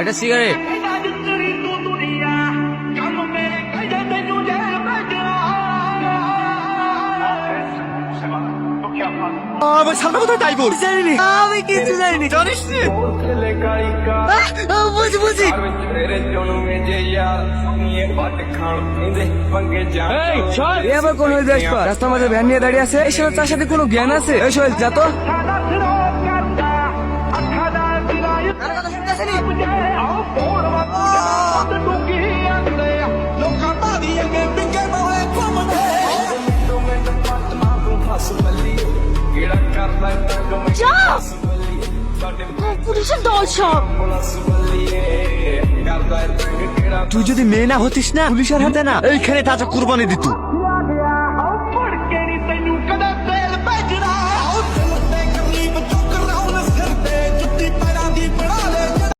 একটা সিগারেট। আমার সামনে কোথায় তাই বল? জানিনি, আমি কিছু জানিনি। জানিস নি? বুঝি এ আবার কোন রাস্তার মাঝে ভ্যান নিয়ে দাঁড়িয়ে আছে, এসব তার সাথে কোনো জ্ঞান আছে? এই সোহেল যা তো। পুলিশের দল সব। তুই যদি মেয়ে না হতিস না, পুলিশের হাতে না এইখানে তাজা কুরবানি দিত।